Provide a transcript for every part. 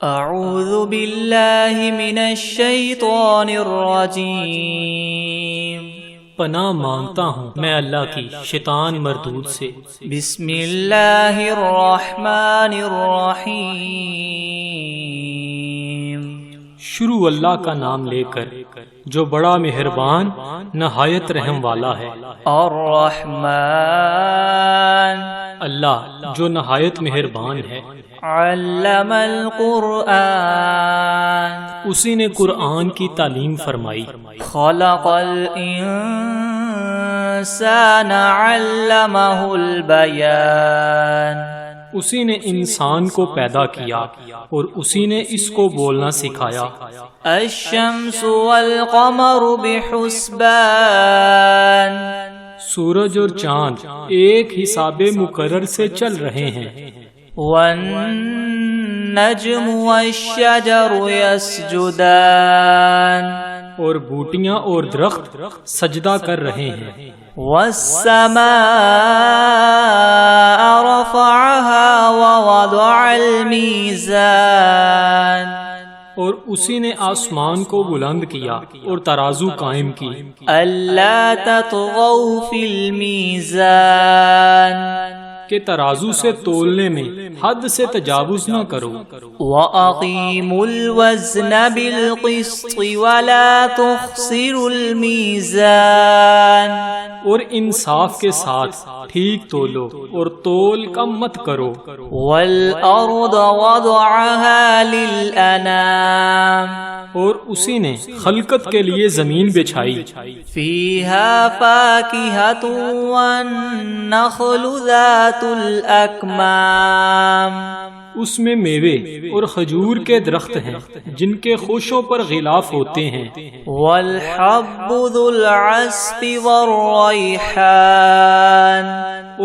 اعوذ باللہ من الشیطان الرجیم، پناہ مانگتا ہوں میں اللہ کی شیطان مردود سے۔ بسم اللہ الرحمن الرحیم، شروع اللہ کا نام لے کر جو بڑا مہربان نہایت رحم والا ہے۔ الرحمن، اللہ جو نہایت مہربان ہے۔ علم القرآن، اسی نے قرآن کی تعلیم فرمائی۔ خلق الانسان علمہ البیان، اسی نے انسان کو پیدا کیا اور اسی نے اس کو بولنا سکھایا۔ الشمس والقمر بحسبان، سورج اور چاند ایک حساب مقرر سے چل رہے ہیں۔ والنجم والشجر يسجدان، اور بوٹیاں اور درخت سجدہ کر رہے ہیں۔ والسماء رفعها ووضع الميزان، اور اسی نے آسمان کو بلند کیا اور ترازو قائم کی۔ ألا تطغوا في الميزان، کہ ترازو سے تولنے میں حد سے تجاوز نہ کرو۔ وَأَقِيمُوا الْوَزْنَ بِالْقِسْطِ وَلَا تُخْسِرُوا الْمِيزَانَ، اور انصاف کے ساتھ ٹھیک تولو اور تول کم مت کرو۔ وَالْأَرْضَ وَضَعَهَا لِلْأَنَامِ، اور اسی نے خلقت کے لیے زمین بچھائی۔ فِيهَا فَاكِهَةٌ وَالنَّخْلُ ذَاتُ الْأَكْمَامِ، اس میں میوے اور کھجور کے درخت ہیں جن کے خوشوں پر غلاف ہوتے ہیں۔ وَالْحَبُّ ذُو الْعَصْفِ وَالرَّيْحَانِ،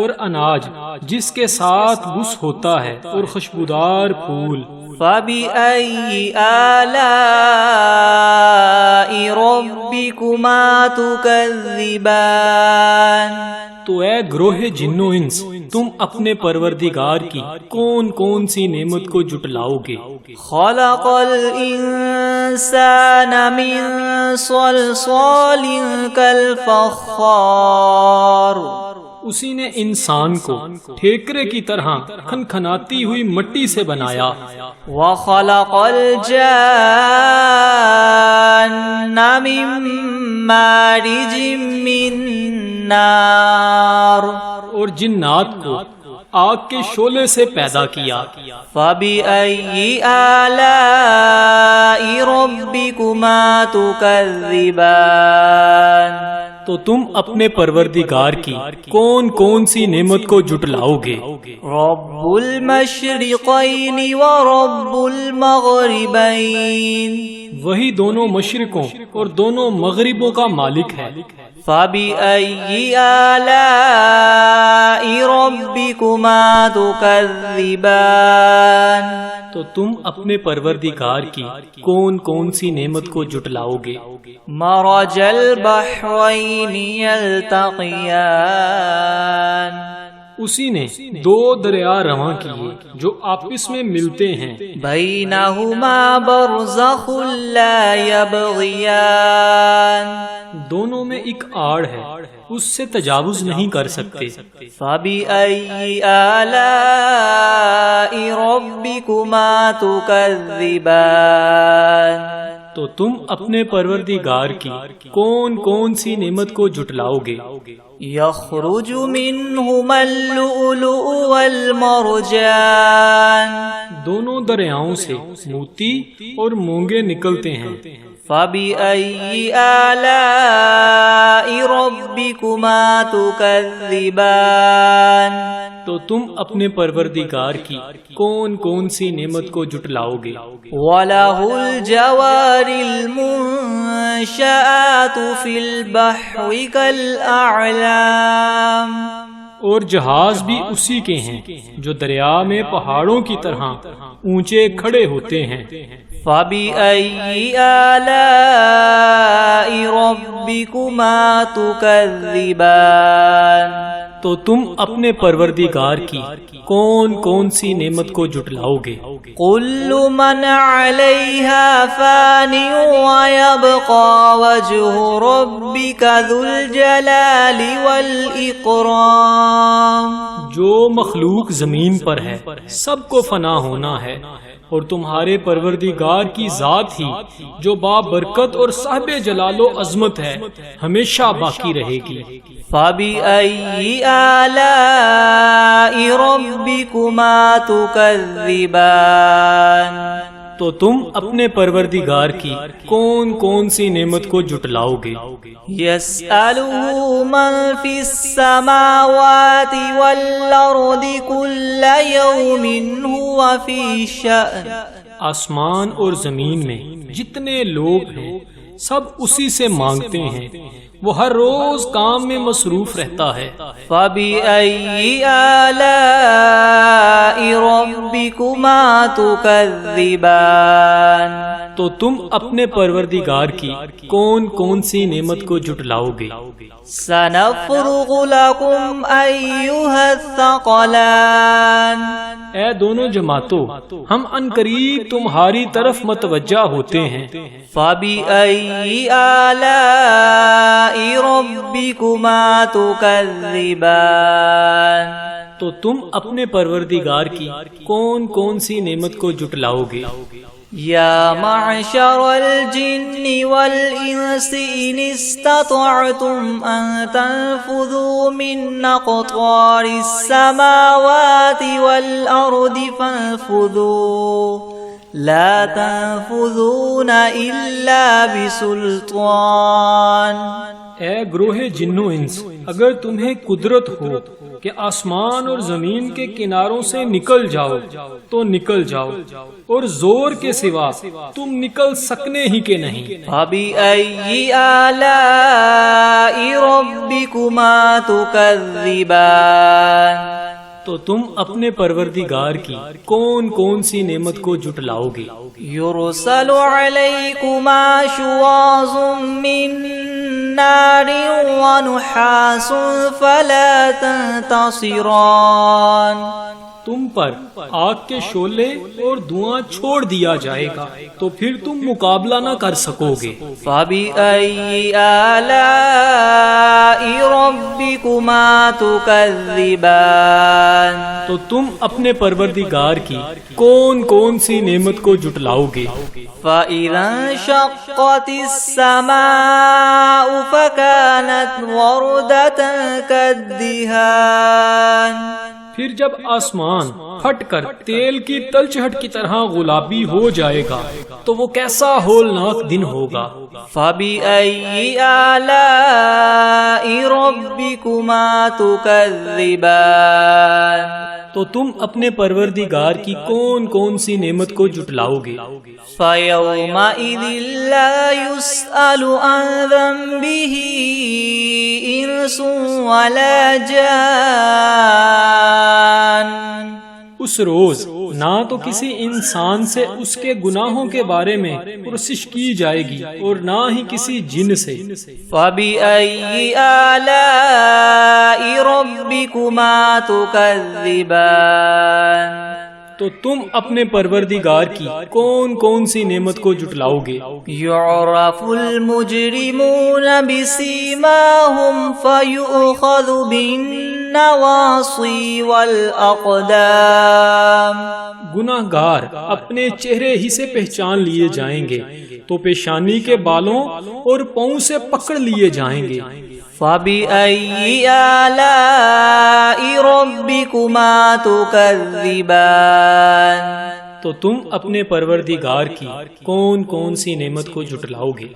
اور اناج جس کے ساتھ بس ہوتا ہے اور خوشبودار پھول۔ فَبِأَيِّ آلَاءِ رَبِّكُمَا تُكَذِّبَانِ، تو اے گروہ جن و انس، تم اپنے پروردگار کی کون کون سی نعمت کو جٹلاؤ گے؟ خَلَقَ الْإِنسَانَ مِنْ صَلْصَالٍ كَالْفَخَّارِ، اسی نے انسان کو ٹھیکرے کی طرح کھنکھناتی ہوئی مٹی سے بنایا۔ وَخَلَقَ الْجَانَّ مِن مَّارِجٍ مِّن نَّارٍ، اور جنات کو آگ کے شعلے سے پیدا کیا۔ فَبِأَيِّ آلَاءِ رَبِّكُمَا تُكَذِّبَانِ، تو تم اپنے پروردگار کی کون کون سی نعمت کو جٹلاؤ گے؟ رب المشرقین ورب المغربین، وہی دونوں مشرقوں اور دونوں مغربوں کا مالک ہے۔ فَبِأَيِّ آلَاءِ رَبِّكُمَا تُكَذِّبَانِ، تو تم اپنے پروردگار کی کون کون سی نعمت کو جٹلاؤ گے؟ مرج البحرین یلتقیان، اسی نے دو دریا رواں کیے جو آپس میں ملتے ہیں۔ بینہما برزخ لا یبغیان، دونوں میں ایک آڑ ہے، اس سے تجاوز نہیں کر سکتے۔ فَبِأَيِّ آلَاءِ رَبِّكُمَا تُكَذِّبَانِ، تو تم اپنے پروردگار کی کون کون سی نعمت کو جٹلاؤ گے؟ یخرج منہما اللؤلؤ والمرجان، دونوں دریاؤں سے موتی اور مونگے نکلتے ہیں۔ فَبِأَيِّ آلَاءِ رَبِّكُمَا تُكَذِّبَانِ، تو تم اپنے پروردگار کی کون کون سی نعمت کو جٹلاؤ گے؟ وَلَهُ الْجَوَارِ الْمُنشَآتُ فِي الْبَحْرِ كَالْأَعْلَامِ، اور جہاز بھی اسی کے ہیں جو دریا میں پہاڑوں کی طرح اونچے کھڑے ہوتے ہیں۔ فَبِأَيِّ آلَاءِ رَبِّكُمَا تُكَذِّبَانِ، تو تم اپنے پروردگار کی کون کون سی نعمت کو جھٹلاؤ گے؟ كل من عليها فان ويبقى وجه ربك ذو الجلال والإكرام. جو مخلوق زمین پر ہے سب کو فنا ہونا ہے، اور تمہارے پروردگار کی ذات ہی جو بابرکت اور صاحب جلال و عظمت ہے ہمیشہ باقی رہے گی۔ فَبِأَيِّ آلَاءِ رَبِّكُمَا تُكَذِّبَانِ. تو تم اپنے پروردگار کی کون کون سی نعمت کو جھٹلاؤ گے؟ يَسْأَلُهُ مَن فِي السَّمَاوَاتِ وَالْأَرْضِ كُلَّ يَوْمٍ هُوَ فِي شَأْنٍ. آسمان اور زمین میں جتنے لوگ ہیں سب اسی سے مانگتے ہیں، وہ ہر روز کام میں مصروف رہتا ہے۔ فَبِأَيِّ آلَاءِ رَبِّكُمَا تُكَذِّبَانِ. تو تم اپنے پروردگار کی کون کون سی نعمت کو جھٹلاؤ گے؟ سَنَفْرُغُ لَكُمْ أَيُّهَا الثَّقَلَانِ. اے دونوں جماعتوں، ہم عنقریب تمہاری طرف متوجہ ہوتے ہیں۔ فَبِأَيِّ آلَاءِ رَبِّكُمَا تُكَذِّبَانِ. تو تم اپنے پروردگار کی کون کون سی نعمت کو جھٹلاؤ گے؟ یا معشر الجن والانس ان استطعتم ان تنفذوا من اقطار السماوات والارض فانفذوا لا تنفذون الا بسلطان. اے گروہ جن و انس، اگر تمہیں قدرت ہو کہ آسمان اور زمین کے کناروں سے نکل جاؤ تو نکل جاؤ، اور زور کے سوا تم نکل سکنے ہی کے نہیں۔ فَبِأَيِّ آلَاءِ رَبِّكُمَا تُكَذِّبَانِ. تو تم اپنے پروردگار کی کون کون سی نعمت کو جھٹلاؤ گے؟ يُرْسَلُ عَلَيْكُمَا شُوَاظٌ مِّن نَّارٍ وَنُحَاسٌ فَلَا تَنتَصِرَانِ. تم پر آگ کے شعلے اور دھواں چھوڑ دیا جائے گا تو پھر تم مقابلہ نہ کر سکو گے۔ فَبِأَيِّ آلَاءِ رَبِّكُمَا تُكَذِّبَانِ. تو تم اپنے پروردگار کی کون کون سی نعمت کو جھٹلاؤ گے؟ فَإِذَا انشَقَّتِ السَّمَاءُ فَكَانَتْ وَرْدَةً كَالدِّهَانِ. پھر جب آسمان پھٹ کر تیل کی تلچھٹ کی طرح گلابی ہو جائے گا تو وہ کیسا ہولناک دن ہوگا۔ فَبِأَيِّ آلَاءِ رَبِّكُمَا تُكَذِّبَانِ. تو تم اپنے پروردگار کی کون کون سی نعمت کو جھٹلاؤ گے؟ فَيَوْمَئِذٍ لَا يُسْأَلُ عَنْ ذَنبِهِ إِنسٌ وَلَا جَانٌ. اس روز نہ تو کسی انسان سے اس کے گناہوں کے بارے میں پرسش کی جائے گی اور نہ ہی کسی جن سے۔ فَبِأَيِّ آلَاءِ رَبِّكُمَا تُكَذِّبَانِ. تو تم اپنے پروردگار کی کون کون سی نعمت کو جھٹلاؤ گے؟ يُعْرَفُ الْمُجْرِمُونَ بِسِيمَاهُمْ فَيُؤْخَذُ بِالنَّوَاصِي وَالْأَقْدَامِ. گناہگار اپنے چہرے ہی سے پہچان لیے جائیں گے تو پیشانی کے بالوں اور پاؤں سے پکڑ لیے جائیں گے۔ فَبِأَيِّ آلَاءِ رَبِّكُمَا تُكَذِّبَانِ. تو تم اپنے پروردگار کی کون کون سی نعمت کو جھٹلاؤ گے؟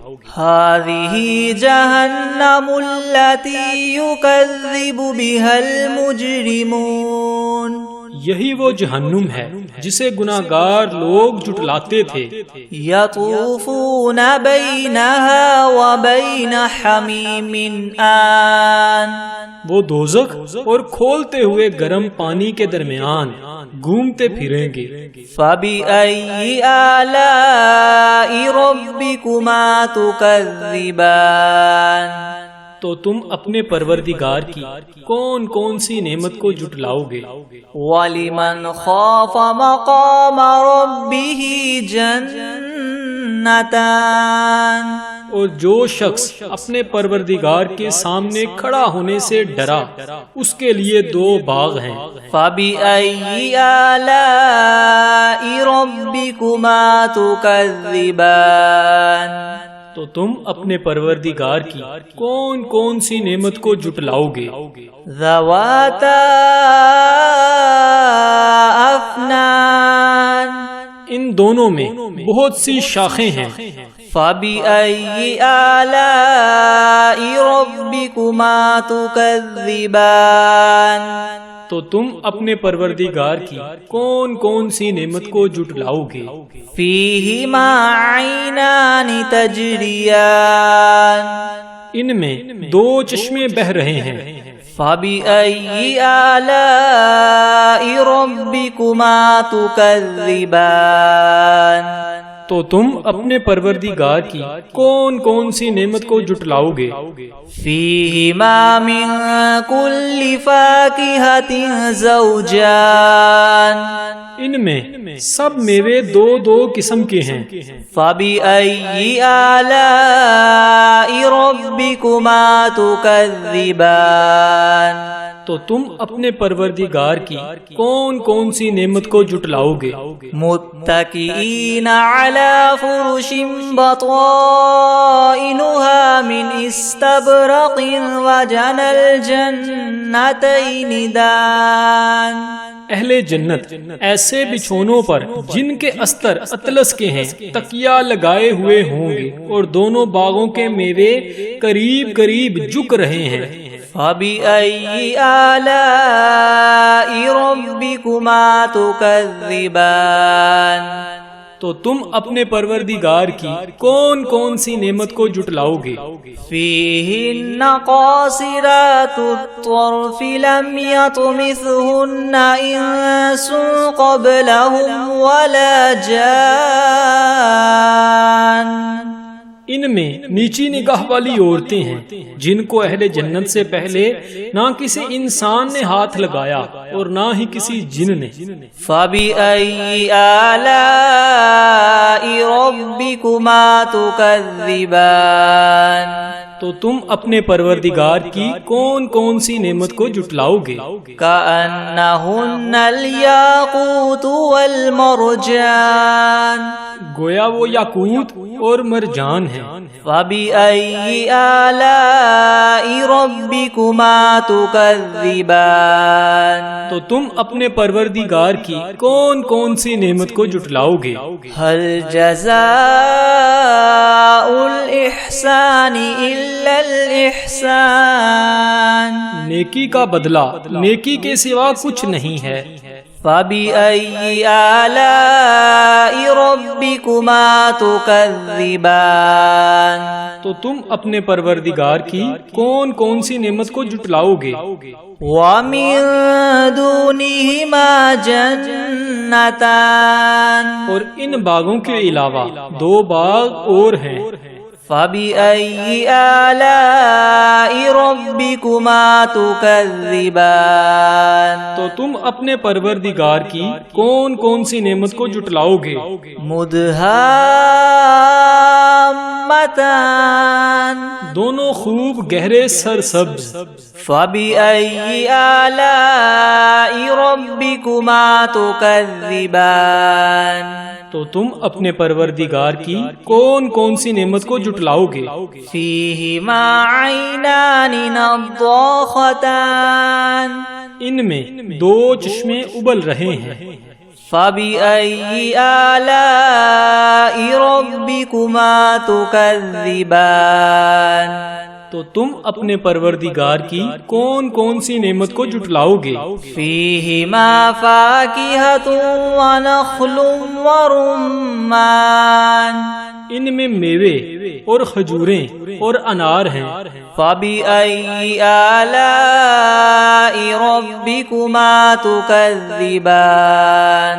هَذِهِ جَهَنَّمُ الَّتِي يُكَذِّبُ بِهَا الْمُجْرِمُونَ. یہی وہ جہنم ہے جسے گناہگار لوگ جھٹلاتے تھے۔ يَطُوفُونَ بَيْنَهَا وَبَيْنَ حَمِيمٍ آن. وہ دوزخ اور کھولتے ہوئے گرم پانی کے درمیان گھومتے پھریں گے۔ فَبِأَيِّ آلَاءِ رَبِّكُمَا تُكَذِّبَانِ. تو تو تم اپنے پروردگار کی کون کون سی نعمت کو جھٹلاؤ گے؟ وَلِمَنْ خَافَ مَقَامَ رَبِّهِ جَنَّتَانِ اور جو شخص اپنے پروردگار کے سامنے کھڑا ہونے سے ڈرا اس کے لیے 2 باغ ہیں۔ فَبِأَيِّ آلَاءِ رَبِّكُمَا تُكَذِّبَانِ تو تم اپنے پروردگار کی کون کون سی نعمت کو جھٹلاؤ گے؟ ذَوَاتَا أَفْنَانٍ ان دونوں میں بہت سی شاخیں ہیں۔ فَبِأَيِّ آلَاءِ رَبِّكُمَا تُكَذِّبَانِ تو تم اپنے پروردگار کی کون کون سی نعمت کو جھٹلاؤ گے؟ فِيهِمَا عَيْنَانِ تَجْرِيَانِ ان میں 2 چشمے بہہ رہے ہیں۔ فَبِأَيِّ آلَاءِ رَبِّكُمَا تُكَذِّبَانِ تو تم اپنے پروردگار کی کون کون سی نعمت کو جھٹلاؤ گے؟ فِيهِمَا مِن كُلِّ فَاكِهَةٍ زَوْجَانِ ان میں سب میوے 2 قسم کے ہیں۔ فَبِأَيِّ آلَاءِ رَبِّكُمَا تُكَذِّبَانِ تو تم اپنے پروردگار کی کون کون سی نعمت کو جھٹلاؤ گے؟ متکئین علی فرش بطائنها من استبرق وجنى الجنتین دان اہل جنت ایسے بچھونوں پر جن کے استر اطلس کے ہیں تکیہ لگائے ہوئے ہوں گے اور دونوں باغوں کے میوے قریب قریب جھک رہے ہیں۔ فَبِأَيِّ آلَاءِ رَبِّكُمَا تُكَذِّبَانِ تو تم اپنے پروردگار کی کون کون سی نعمت کو جھٹلاؤ گے؟ فِيهِنَّ قَاصِرَاتُ الطَّرْفِ لَمْ يَطْمِثْهُنَّ إِنسٌ قَبْلَهُمْ وَلَا جَانٌّ ان میں نیچی نگاہ والی عورتیں ہیں جن کو اہل جنت سے پہلے نہ کسی انسان نے ہاتھ لگایا اور نہ ہی کسی جن نے۔ فَبِأَيِّ آلَاءِ رَبِّكُمَا تُكَذِّبَانِ تو تم اپنے پروردگار کی کون کون سی نعمت کو جھٹلاؤ گے؟ كَأَنَّهُنَّ الْيَاقُوتُ وَالْمَرْجَانُ گویا وہ یاقوت اور مرجان ہیں۔ فَبِأَيِّ آلَاءِ رَبِّكُمَا تُكَذِّبَانِ تو تم اپنے پروردگار کی کون کون سی نعمت کو جھٹلاؤ گے؟ هَلْ جَزَاءُ الْإِحْسَانِ إِلَّا الْإِحْسَانُ نیکی کا بدلہ نیکی کے سوا کچھ نہیں ہے۔ فَبِأَيِّ آلَاءِ رَبِّكُمَا تُكَذِّبَانِ تو تم اپنے پروردگار کی کون کون سی نعمت کو جھٹلاؤ گے؟ وَمِن دُونِهِمَا جَنَّتَانِ اور ان باغوں کے علاوہ 2 باغ اور ہیں۔ فَبِأَيِّ آلَاءِ رَبِّكُمَا تُكَذِّبَانِ تو تم اپنے پروردگار کی کون کون سی نعمت کو جھٹلاؤ گے؟ مُدْهَامَّتَانِ دونوں خوب گہرے سرسبز۔ فَبِأَيِّ آلَاءِ رَبِّكُمَا تُكَذِّبَانِ تو تم اپنے پروردگار کی کون کون سی نعمت کو جھٹلاؤ گے؟ فِيهِمَا عَيْنَانِ نَضَّاخَتَانِ ان میں 2 چشمے ابل رہے ہیں۔ فَبِأَيِّ آلَاءِ رَبِّكُمَا تُكَذِّبَانِ تو تم اپنے پروردگار کی کون کون سی نعمت کو جھٹلاؤ گے؟ فِيهِمَا فَاكِهَةٌ وَنَخْلٌ وَرُمَّانٌ ان میں میوے اور کھجوریں اور انار ہیں۔ فَبِأَيِّ آلَاءِ رَبِّكُمَا تُكَذِّبَانِ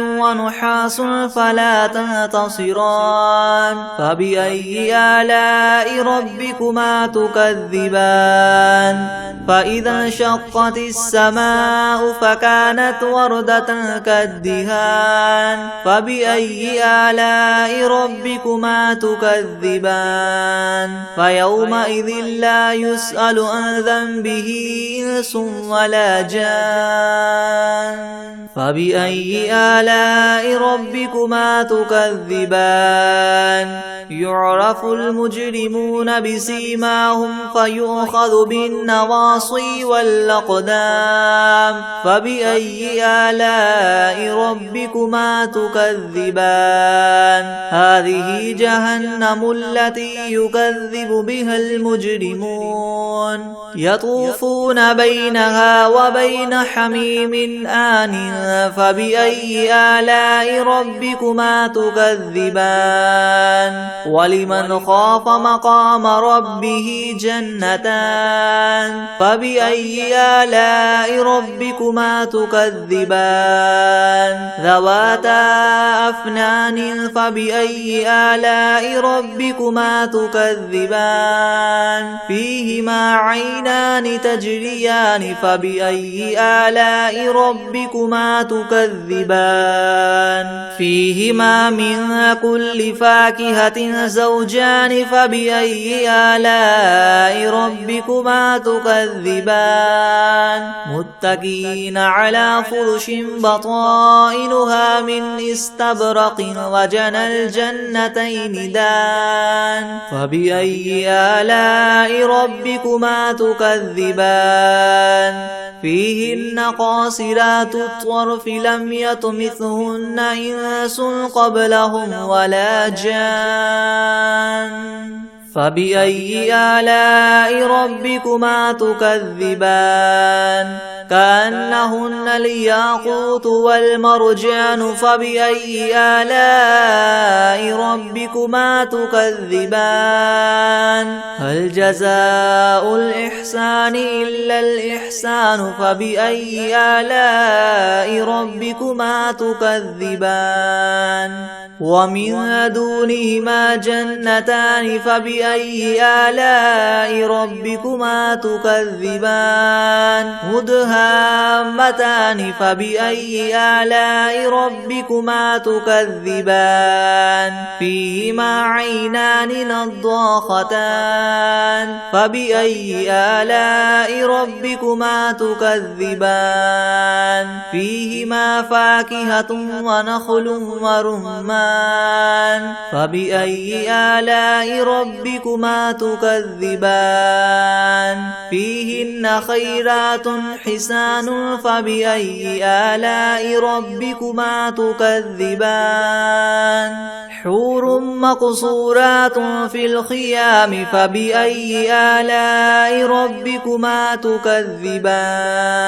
ونحاس فلا تنتصران فبأي آلاء ربكما تكذبان فإذا انشقت السماء فكانت وردة كالدهان فبأي آلاء ربكما تكذبان فيومئذ لا يسأل عن ذنبه إنس ولا جان فبأي آلاء ربكما تكذبان يعرف المجرمون بسيماهم فيؤخذ بالنواصي والأقدام فبأي آلاء ربكما تكذبان هذه جهنم التي يكذب بها المجرمون يطوفون بينها وبين حميم آن فبأي آلاء ربكما تكذبان ولمن خاف مقام ربه جنتان فبأي آلاء ربكما تكذبان ذواتا أفنان فبأي آلاء ربكما تكذبان فيهما عينان تجريان فبأي آلاء ربكما تكذبان فيهما من كل فاكهة زوجان فبأي آلاء ربكما تكذبان متكئين على فرش بطائنها من استبرق وجنى الجنتين دان فبأي آلاء ربكما تكذبان فيهن قاصرات الطرف لم يطمثهن إنس قبلهم ولا جان فبأي آلاء ربكما تكذبان كأنهن الياقوت والمرجان فبأي آلاء ربكما تكذبان هل جزاء الإحسان إلا الإحسان فبأي آلاء ربكما تكذبان ومن دونهما جنتان فبأي آلاء ربكما تكذبان مدهامتان فبأي آلاء ربكما تكذبان فيهما عينان نضاختان فبأي آلاء ربكما تكذبان فيهما فاكهة ونخل ورمان فبأي آلاء ربكما تكذبان فيهن خيرات حسان فبأي آلاء ربكما تكذبان حور مقصورات في الخيام فبأي آلاء ربكما تكذبان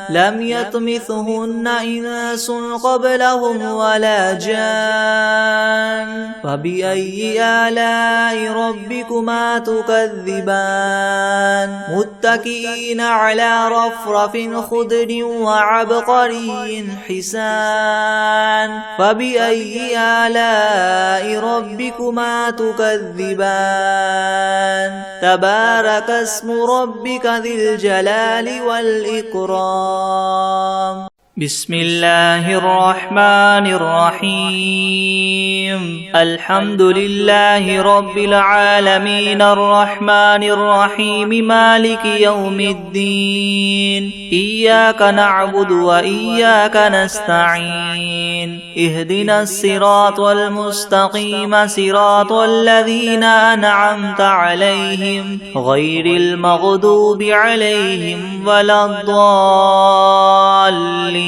لم يطمثهن إنس قبلهم ولا جان فبأي آلاء ربكما تكذبان متكئين على رفرف خضر وعبقري حسان فبأي آلاء ربكما تكذبان تبارك اسم ربك ذي الجلال والإكرام بسم الله الرحمن الرحيم الحمد لله رب العالمين الرحمن الرحيم مالك يوم الدين إياك نعبد وإياك نستعين اهدنا الصراط المستقيم صراط الذين أنعمت عليهم غير المغضوب عليهم ولا الضالين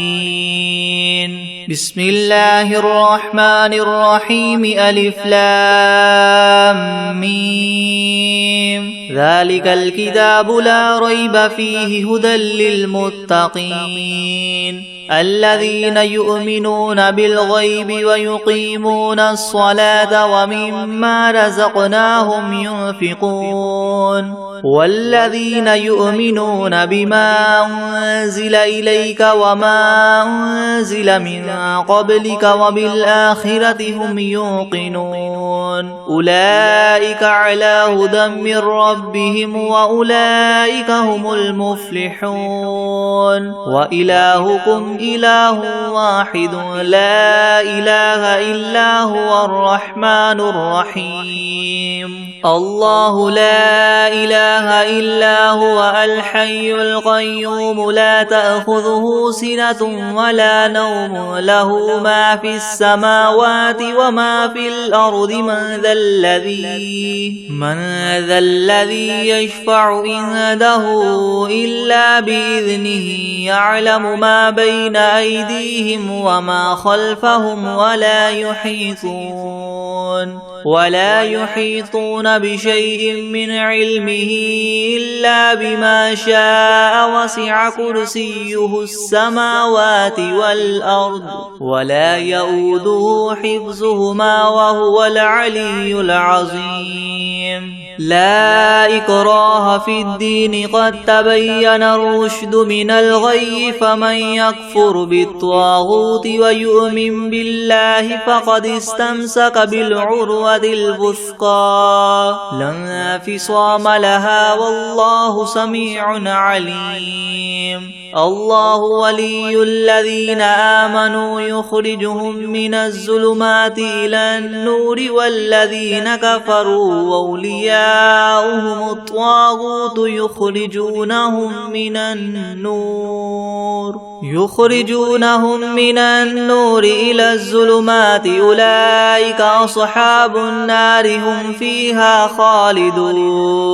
بسم الله الرحمن الرحيم ألف لام ميم ذلك الكتاب لا ريب فيه هدى للمتقين الذين يؤمنون بالغيب ويقيمون الصلاة ومما رزقناهم ينفقون والذين يؤمنون بما أنزل إليك وما أنزل من قبلك وبالآخرة هم يوقنون أولئك على هدى من ربهم وأولئك هم المفلحون وإلهكم إله واحد لا إله إلا هو الرحمن الرحيم الله لا إله إلا هو الحي القيوم لا تأخذه سنة ولا نوم له ما في السماوات وما في الأرض من ذا الذي يشفع عنده إلا بإذنه يعلم ما بين أيديهم وما خلفهم ولا يحيطون بشيء من علمه إلا بما شاء وسع كرسيه السماوات والأرض ولا يؤوده حفظهما وهو العلي العظيم لا إكراه في الدين قد تبين الرشد من الغي فمن يكفر بالطاغوت ويؤمن بالله فقد استمسك بالعروة الوثقى لا انفصام لها والله سميع عليم الله ولي الذين آمنوا يخرجهم من الظلمات إلى النور والذين كفروا أولياؤهم الطاغوت يخرجونهم من النور إلى الظلمات أولئك أصحاب النار هم فيها خالدون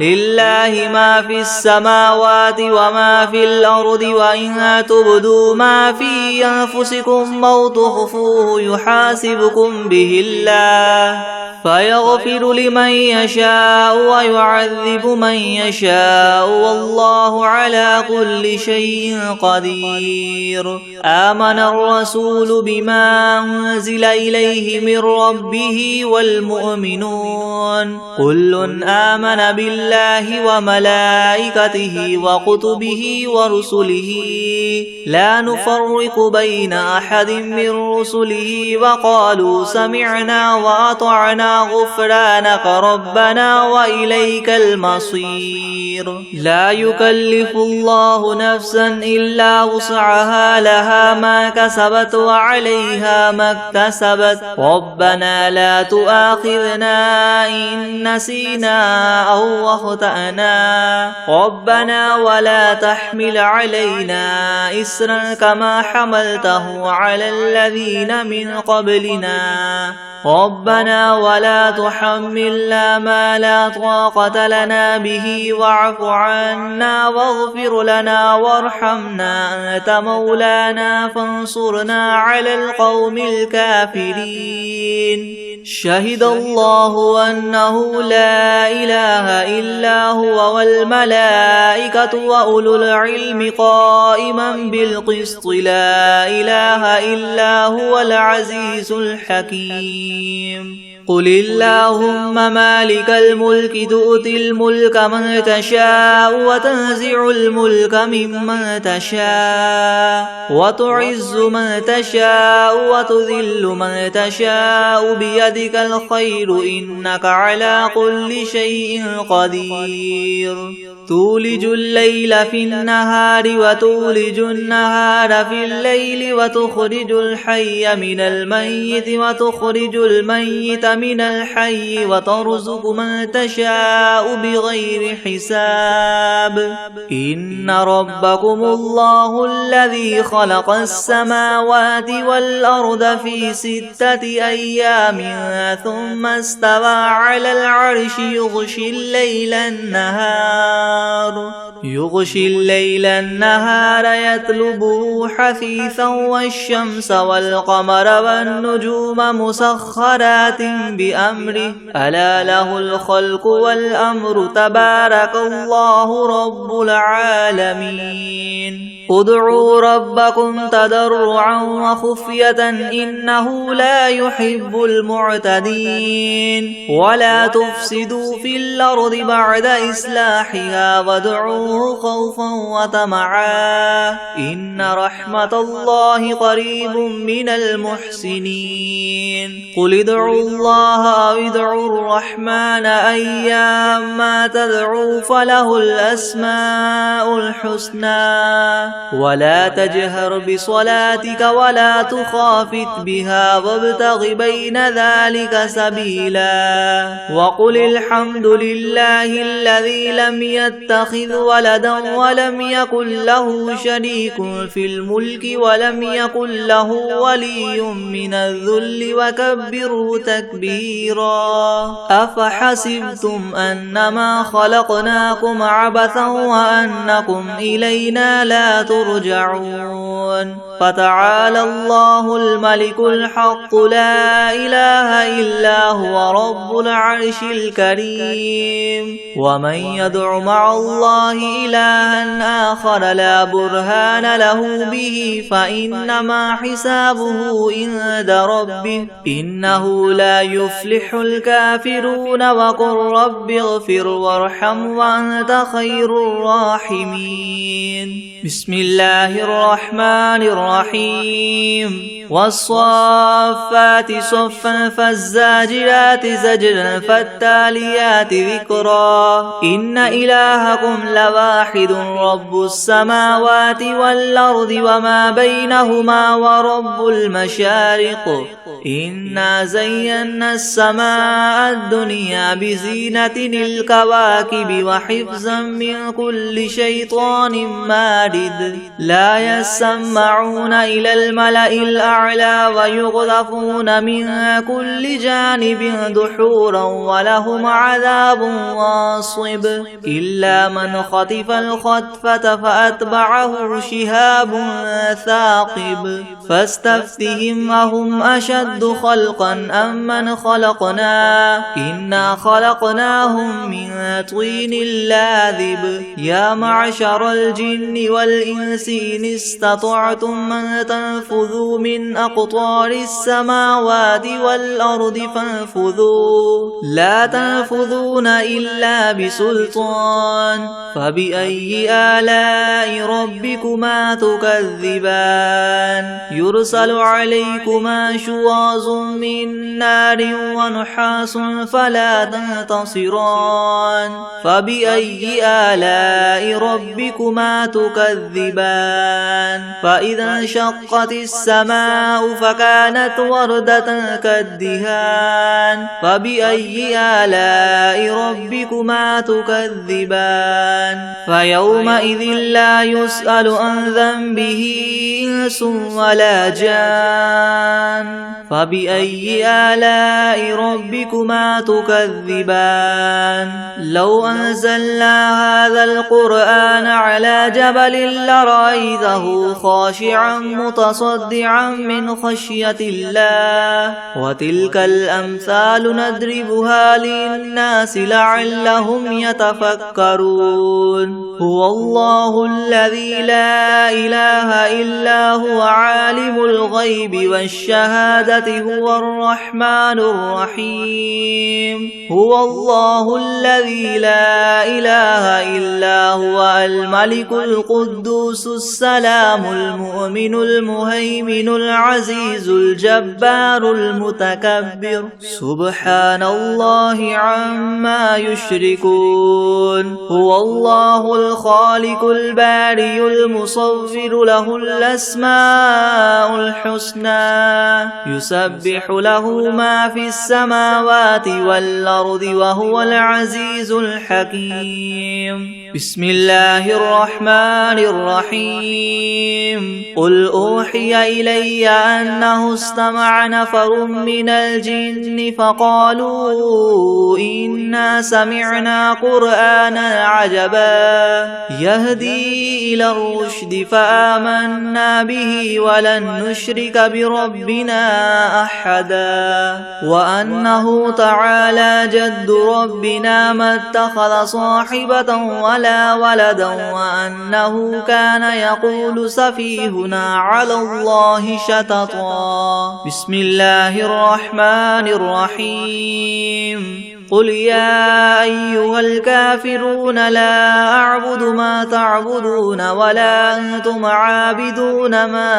لله ما في السماوات وما في الأرض وإن تبدوا ما في أنفسكم أو تخفوه يحاسبكم به الله فيغفر لمن يشاء ويعذب من يشاء والله على كل شيء قدير آمن الرسول بما أنزل إليه من ربه والمؤمنون كل آمن بالله وملائكته وكتبه ورسله لا نفرق بين أحد من رسله وقالوا سمعنا وأطعنا غفرانك ربنا وإليك المصير لا يكلف الله نفسا إلا وسعها لها ما كسبت وعليها ما اكتسبت ربنا لا تؤاخذنا إن نسينا أو أخطأنا ربنا ولا تحمل علينا إسرا كما حملته على الذين من قبلنا ربنا ولا تحملنا ما لا طاقة لنا به واعف عنا واغفر لنا وارحمنا أنت مولانا فانصرنا على القوم الكافرين شهد الله أنه لا إله إلا هو والملائكة وأولو العلم قائما بالقسط لا إله إلا هو العزيز الحكيم قل اللهم مالك الملك تؤتي الملك من تشاء وتنزع الملك ممن تشاء وتعز من تشاء وتذل من تشاء بيدك الخير إنك على كل شيء قدير تولج الليل في النهار وتولج النهار في الليل وتخرج الحي من الميت وتخرج الميت من الحي وترزق من تشاء بغير حساب إن ربكم الله الذي خلق السماوات والأرض في 6 أيام ثم استوى على العرش يغشي الليل النهار يغشي الليل النهار يطلبه حثيثا والشمس والقمر والنجوم مسخرات بأمره ألا له الخلق والأمر تبارك الله رب العالمين ادعوا ربكم تضرعا وخفية إنه لا يحب المعتدين ولا تفسدوا في الأرض بعد إصلاحها وادعوه خوفا وطمعا إن رحمة الله قريب من المحسنين قل ادعوا الله أو ادعوا الرحمن أيما تدعوا فله الأسماء الحسنى ولا تجهر بصلاتك ولا تخافت بها وابتغ بين ذلك سبيلا وقل الحمد لله الذي لم يتخذ ولدا ولم يكن له شريك في الملك ولم يكن له ولي من الذل وكبره تكبيرا أفحسبتم أنما خلقناكم عبثا وأنكم إلينا لا ترجعون فتعالى الله الملك الحق لا إله إلا هو رب العرش الكريم ومن يدع مع الله إلها آخر لا برهان له به فإنما حسابه عند ربه إنه لا يفلح الكافرون وقل رب اغفر وارحم وأنت خير الراحمين بسم الله الرحمن الرحيم والصافات صفا فالزاجرات زجرا فالتاليات ذكرا إن إلهكم لواحد رب السماوات والأرض وما بينهما ورب المشارق إنا زينا السماء الدنيا بزينة الكواكب وحفظا من كل شيطان مارد لا يسمعون إلى الملأ الأعلى ويغذفون من كل جانب دحورا ولهم عذاب واصب إلا من خطف الخطفة فأتبعه شهاب ثاقب فاستفتهم أهم أشد خلقا أم من خلقنا إنا خلقناهم من طين لاذب يا معشر الجن والإنس إن استطعتم من تنفذوا من أقطار السماوات والأرض فانفذوا لا تنفذون إلا بسلطان فبأي آلاء ربكما تكذبان يرسل عليكما شواظ من نار ونحاس فلا تنتصران فبأي آلاء ربكما تكذبان فإذا انشقت السماء فكانت وردة كالدهان فبأي آلاء ربكما تكذبان فيومئذ لا يسأل عن ذنبه إنس ولا جان فبأي آلاء ربكما تكذبان لو أنزلنا هذا القرآن على جبل لرأيته خاشعا متصدعا من خشية الله وتلك الأمثال نضربها للناس لعلهم يتفكرون هو الله الذي لا إله إلا هو عالم الغيب والشهادة هو الرحمن الرحيم هو الله الذي لا إله إلا هو الملك القدوس السلام المؤمن المهيمن العزيز الجبار المتكبر سبحان الله عما يشركون هو الله الخالق البارئ المصور له الأسماء الحسنى يسبح له ما في السماوات والأرض وهو العزيز الحكيم بسم الله الرحمن الرحيم قل أوحي إلي أنه استمع نفر من الجن فقالوا إنا سمعنا قرآنا عجبا يهدي إلى الرشد فآمنا به ولن نشرك بربنا أحدا وأنه تعالى جد ربنا ما اتخذ صاحبة ولا ولدا وأنه كان يقول سفيهنا على الله شططا بسم الله الرحمن الرحيم قل يا أيها الكافرون لا أعبد ما تعبدون ولا أنتم عابدون ما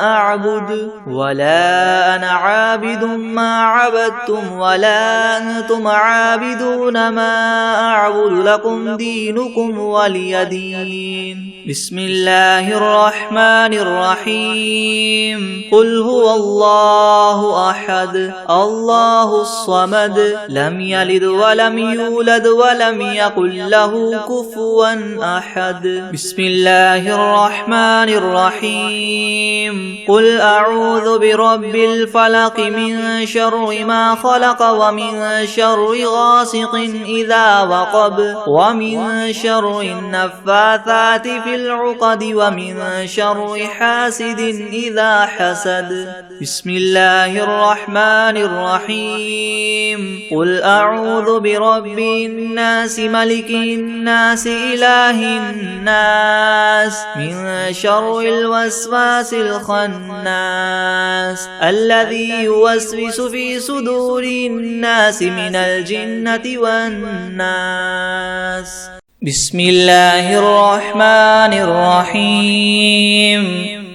أعبد ولا أنا عابد ما عبدتم ولا أنتم عابدون ما أعبد لكم دينكم ولي دين بسم الله الرحمن الرحيم قل هو الله أحد الله الصمد لم يلد ولم يولد ولم يكن له كفوا أحد بسم الله الرحمن الرحيم قل أعوذ برب الفلق من شر ما خلق ومن شر غاسق إذا وقب ومن شر النفاثات في العقد ومن شر حاسد إذا حسد بسم الله الرحمن الرحيم قل أعوذ برب الناس ملك الناس إله الناس من شر الوسواس الخناس الذي يوسوس في صدور الناس من الجنة والناس بسم الله الرحمن الرحيم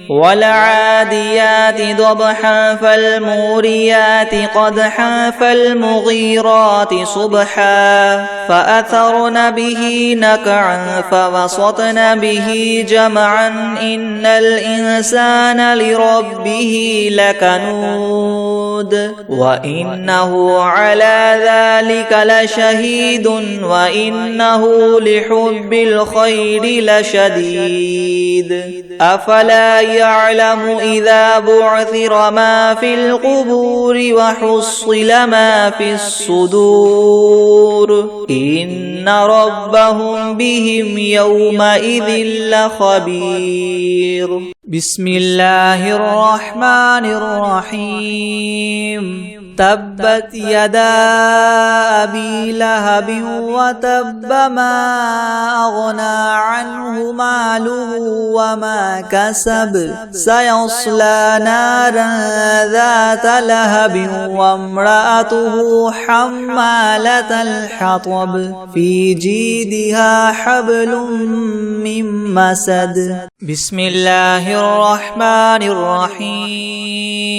والعاديات ضبحا فالموريات قدحا فالمغيرات صبحا فأثرن به نقعا فوسطن به جمعا إن الإنسان لربه لكنود وإنه على ذلك لشهيد وإنه لحب الخير لشديد أفلا يعلم إذا بعثر ما في القبور وحصل ما في الصدور إن ربهم بهم يومئذ لخبير بسم الله الرحمن الرحيم تبت يدا أبي لهب وتب ما أغنى عنه ماله وما كسب سيصلى نارا ذات لهب وامرأته حمالة الحطب في جيدها حبل من مسد بسم الله الرحمن الرحيم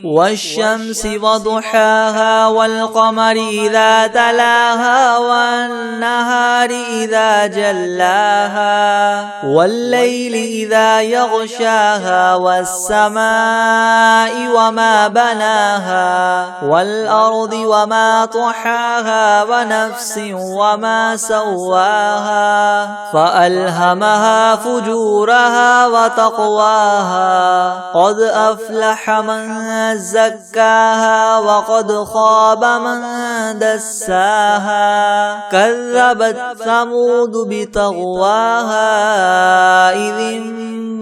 والشمس وضحاها والقمر إذا تلاها والنهار إذا جلاها والليل إذا يغشاها والسماء وما بناها والأرض وما طحاها ونفس وما سواها فألهمها فجورها وتقواها قد أفلح من زكاها وقد خاب من دساها كذبت ثمود بطغواها إذ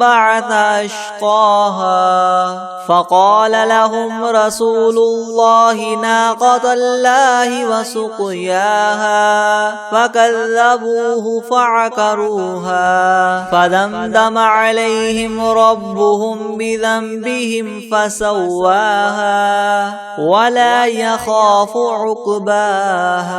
انبعث أشقاها فقال لهم رسول الله ناقة الله وسقياها فكذبوه فعقروها فدمدم عليهم ربهم بذنبهم فسواها ولا يخاف عقباها